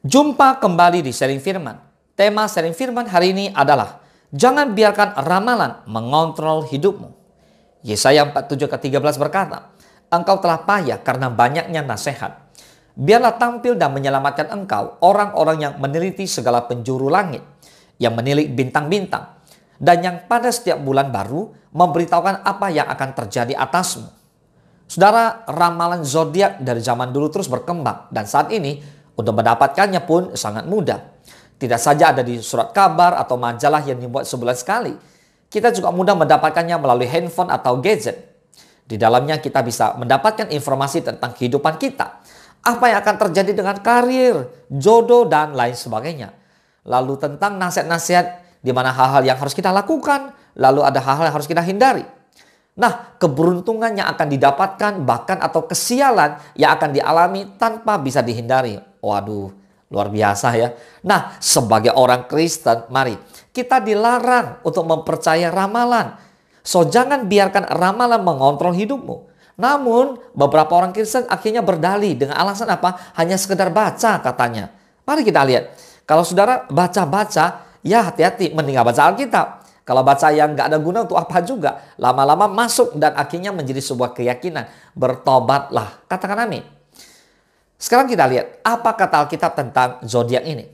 Jumpa kembali di Sharing Firman. Tema Sharing Firman hari ini adalah jangan biarkan ramalan mengontrol hidupmu. Yesaya 47:13 berkata, engkau telah payah karena banyaknya nasihat. Biarlah tampil dan menyelamatkan engkau orang-orang yang meneliti segala penjuru langit, yang menilik bintang-bintang, dan yang pada setiap bulan baru memberitahukan apa yang akan terjadi atasmu. Saudara, ramalan zodiak dari zaman dulu terus berkembang, dan saat ini untuk mendapatkannya pun sangat mudah. Tidak saja ada di surat kabar atau majalah yang dibuat sebulan sekali. Kita juga mudah mendapatkannya melalui handphone atau gadget. Di dalamnya kita bisa mendapatkan informasi tentang kehidupan kita. Apa yang akan terjadi dengan karir, jodoh, dan lain sebagainya. Lalu tentang nasihat-nasihat di mana hal-hal yang harus kita lakukan. Lalu ada hal-hal yang harus kita hindari. Nah, keberuntungan yang akan didapatkan bahkan atau kesialan yang akan dialami tanpa bisa dihindari. Waduh, luar biasa ya. Nah, sebagai orang Kristen, mari kita dilarang untuk mempercayai ramalan. So, jangan biarkan ramalan mengontrol hidupmu. Namun, beberapa orang Kristen akhirnya berdalih dengan alasan apa? Hanya sekedar baca katanya. Mari kita lihat. Kalau saudara baca-baca, ya hati-hati, mending baca Alkitab. Kalau baca yang gak ada guna untuk apa juga. Lama-lama masuk dan akhirnya menjadi sebuah keyakinan. Bertobatlah. Katakan amin. Sekarang kita lihat apa kata Alkitab tentang zodiak ini.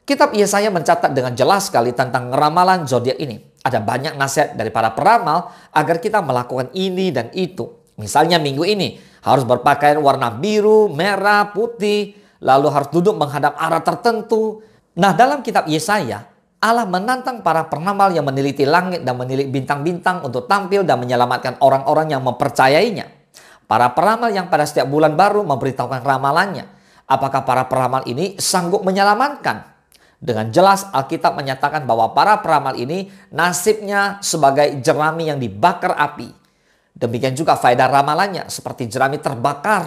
Kitab Yesaya mencatat dengan jelas sekali tentang ramalan zodiak ini. Ada banyak nasihat dari para peramal agar kita melakukan ini dan itu. Misalnya minggu ini harus berpakaian warna biru, merah, putih. Lalu harus duduk menghadap arah tertentu. Nah, dalam kitab Yesaya, Allah menantang para peramal yang meneliti langit dan menilik bintang-bintang untuk tampil dan menyelamatkan orang-orang yang mempercayainya. Para peramal yang pada setiap bulan baru memberitahukan ramalannya. Apakah para peramal ini sanggup menyelamatkan? Dengan jelas Alkitab menyatakan bahwa para peramal ini nasibnya sebagai jerami yang dibakar api. Demikian juga faedah ramalannya seperti jerami terbakar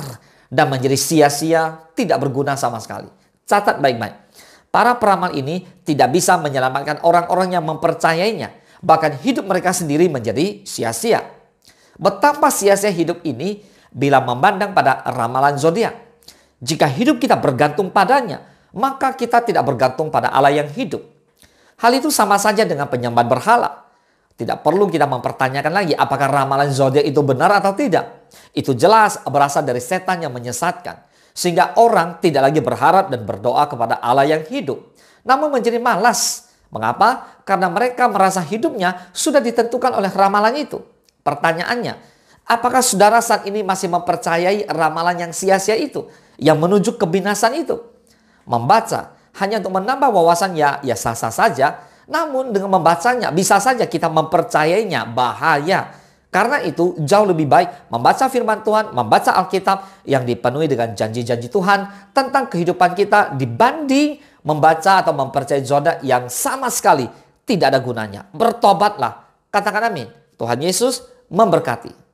dan menjadi sia-sia, tidak berguna sama sekali. Catat baik-baik. Para peramal ini tidak bisa menyelamatkan orang-orang yang mempercayainya. Bahkan hidup mereka sendiri menjadi sia-sia. Betapa sia-sia hidup ini bila memandang pada ramalan zodiak. Jika hidup kita bergantung padanya, maka kita tidak bergantung pada Allah yang hidup. Hal itu sama saja dengan penyembahan berhala. Tidak perlu kita mempertanyakan lagi apakah ramalan zodiak itu benar atau tidak. Itu jelas berasal dari setan yang menyesatkan. Sehingga orang tidak lagi berharap dan berdoa kepada Allah yang hidup. Namun menjadi malas. Mengapa? Karena mereka merasa hidupnya sudah ditentukan oleh ramalan itu. Pertanyaannya, apakah saudara saat ini masih mempercayai ramalan yang sia-sia itu? Yang menuju kebinasan itu? Membaca hanya untuk menambah wawasan ya sah-sah saja. Namun dengan membacanya bisa saja kita mempercayainya, bahaya. Karena itu jauh lebih baik membaca firman Tuhan, membaca Alkitab yang dipenuhi dengan janji-janji Tuhan tentang kehidupan kita dibanding membaca atau mempercayai zodiak yang sama sekali tidak ada gunanya. Bertobatlah. Katakan amin. Tuhan Yesus memberkati.